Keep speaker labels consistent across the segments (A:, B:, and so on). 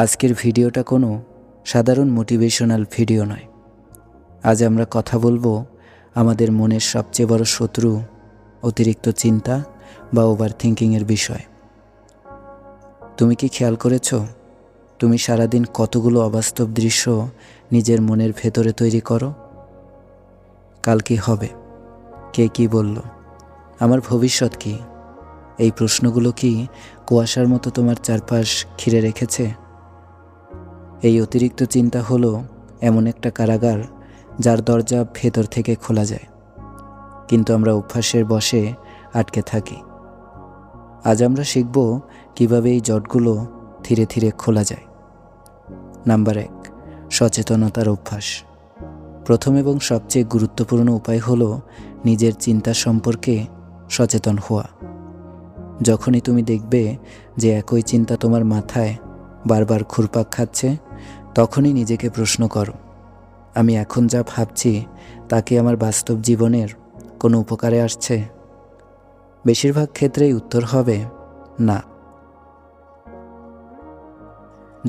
A: আজকের ভিডিওটা কোনো সাধারণ মোটিভেশনাল ভিডিও নয়। আজ আমরা কথা বলবো আমাদের মনের সবচেয়ে বড় শত্রু অতিরিক্ত চিন্তা বা ওভার থিঙ্কিংয়ের বিষয়। তুমি কি খেয়াল করেছো তুমি সারাদিন কতগুলো অবাস্তব দৃশ্য নিজের মনের ভেতরে তৈরি করো? কাল কি হবে? কে কি বলল? আমার ভবিষ্যৎ কি? এই প্রশ্নগুলো কি কুয়াশার মতো তোমার চারপাশ ঘিরে রেখেছে? এই অতিরিক্ত চিন্তা হলো এমন একটা কারাগার যার দরজা ভেতর থেকে খোলা যায়, কিন্তু আমরা অভ্যাসের বশে আটকে থাকি। আজ আমরা শিখব কিভাবে এই জটগুলো ধীরে ধীরে খোলা যায়। নাম্বার 1, সচেতনতার অভ্যাস। প্রথম এবং সবচেয়ে গুরুত্বপূর্ণ উপায় হলো নিজের চিন্তা সম্পর্কে সচেতন হওয়া। যখনই তুমি দেখবে যে একই চিন্তা তোমার মাথায় বারবার ঘুরপাক খাচ্ছে, তখনই নিজেকে প্রশ্ন করো, আমি এখন যা ভাবছি তা কি আমার বাস্তব জীবনের কোনো উপকারে আসছে? বেশিরভাগ ক্ষেত্রেই উত্তর হবে না।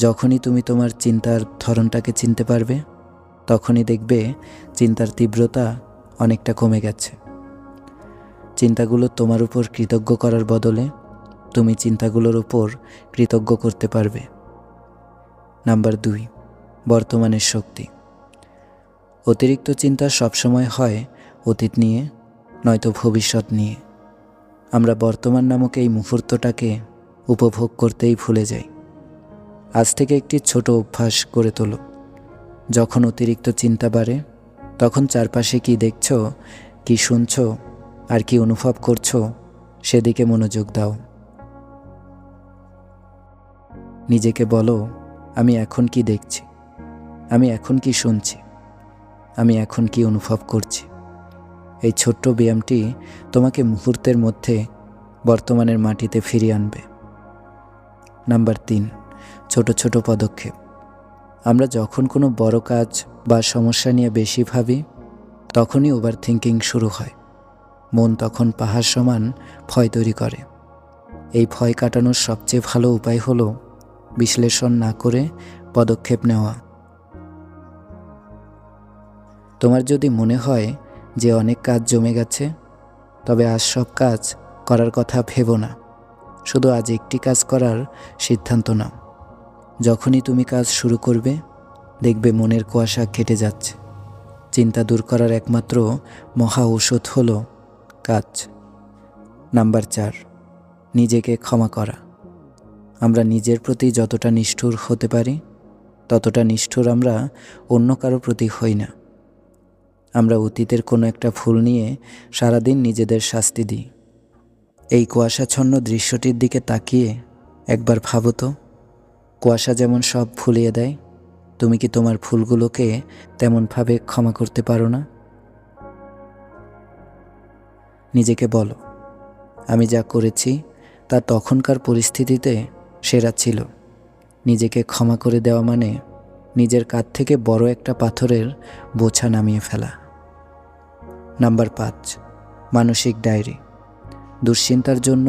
A: যখনই তুমি তোমার চিন্তার ধরনটাকে চিনতে পারবে, তখনই দেখবে চিন্তার তীব্রতা অনেকটা কমে গেছে। চিন্তাগুলো তোমার উপর কৃতজ্ঞ করার বদলে তুমি চিন্তাগুলোর উপর কৃতজ্ঞ করতে পারবে। নাম্বার 2, বর্তমানের শক্তি। অতিরিক্ত চিন্তা সবসময় হয় অতীত নিয়ে, নয়তো ভবিষ্যৎ নিয়ে। আমরা বর্তমান নামক এই মুহূর্তটাকে উপভোগ করতেই ভুলে যাই। আজ থেকে একটি ছোট অভ্যাস করে তোলো। যখন অতিরিক্ত চিন্তা বাড়ে, তখন চারপাশে কি দেখছো, কি শুনছো আর কি অনুভব করছো, সেদিকে মনোযোগ দাও। নিজেকে বলো, আমি এখন কি দেখছি, আমি এখন কি শুনছি, আমি এখন কি অনুভব করছি। এই ছোট্ট ব্যায়ামটি তোমাকে মুহূর্তের মধ্যে বর্তমানের মাটিতে ফিরিয়ে আনবে। নাম্বার 3, ছোট ছোট পদক্ষেপ। আমরা যখন কোনো বড় কাজ বা সমস্যা নিয়ে বেশি ভাবি, তখনই ওভার থিঙ্কিং শুরু হয়। মন তখন পাহাড় সমান ভয় তৈরি করে। এই ভয় কাটানোর সবচেয়ে ভালো উপায় হলো বিশ্লেষণ না করে পদক্ষেপ নেওয়া। তোমার যদি মনে হয় যে অনেক কাজ জমে গেছে, তবে আজ সব কাজ করার কথা ভেবো না। শুধু আজ একটি কাজ করার সিদ্ধান্ত নাও। যখনই তুমি কাজ শুরু করবে, দেখবে মনের কুয়াশা কেটে যাচ্ছে। চিন্তা দূর করার একমাত্র মহা ঔষধ হলো কাজ। নাম্বার 4, নিজেকে ক্ষমা করা। আমরা নিজের প্রতি যতটা নিষ্ঠুর হতে পারি, ততটা নিষ্ঠুর আমরা অন্য কারো প্রতি হই না। আমরা অতীতের কোনো একটা ভুল নিয়ে সারাদিন নিজেদের শাস্তি দিই। এই কুয়াশাচ্ছন্ন দৃশ্যটির দিকে তাকিয়ে একবার ভাবো তো, কুয়াশা যেমন সব ভুলিয়ে দেয়, তুমি কি তোমার ভুলগুলোকে তেমনভাবে ক্ষমা করতে পারো না? নিজেকে বলো, আমি যা করেছি তা তখনকার পরিস্থিতিতে সেরা ছিল। নিজেকে ক্ষমা করে দেওয়া মানে নিজের কাঁধ থেকে বড় একটা পাথরের বোঝা নামিয়ে ফেলা। নাম্বার 5, মানসিক ডায়েরি। দুশ্চিন্তার জন্য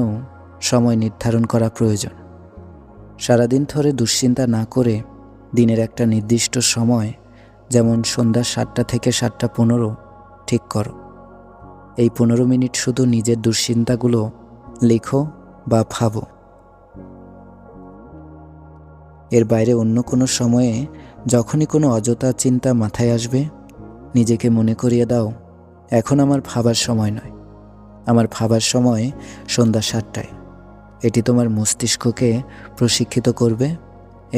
A: সময় নির্ধারণ করা প্রয়োজন। সারাদিন ধরে দুশ্চিন্তা না করে দিনের একটা নির্দিষ্ট সময়, যেমন সন্ধ্যা 7টা থেকে 7টা 15 ঠিক করো। এই 15 মিনিট শুধু নিজের দুশ্চিন্তাগুলো লেখো বা ভাবো। এর বাইরে অন্য কোনো সময়ে যখনই কোনো অযথা চিন্তা মাথায় আসবে, নিজেকে মনে করিয়ে দাও, এখন আমার ভাবার সময় নয়, আমার ভাবার সময় সন্ধ্যা 7টায়। এটি তোমার মস্তিষ্ককে প্রশিক্ষিত করবে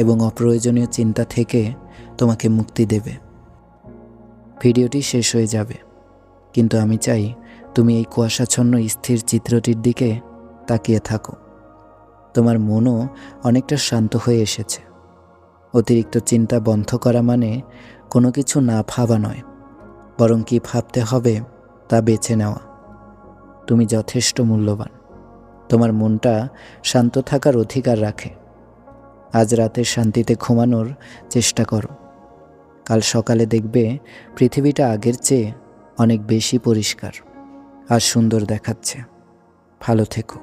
A: এবং অপ্রয়োজনীয় চিন্তা থেকে তোমাকে মুক্তি দেবে। ভিডিওটি শেষ হয়ে যাবে, কিন্তু আমি চাই তুমি এই কুয়াশাচ্ছন্ন স্থির চিত্রটির দিকে তাকিয়ে থাকো। তোমার মনও অনেকটা শান্ত হয়ে এসেছে। অতিরিক্ত চিন্তা বন্ধ করা মানে কোনো কিছু না ভাবা নয়, বরং কি ভাবতে হবে তা বেছে নেওয়া। তুমি যথেষ্ট মূল্যবান। তোমার মনটা শান্ত থাকার অধিকার রাখে। আজ রাতে শান্তিতে ঘুমানোর চেষ্টা করো। কাল সকালে দেখবে পৃথিবীটা আগের চেয়ে অনেক বেশি পরিষ্কার আর সুন্দর দেখাচ্ছে। ভালো থেকো।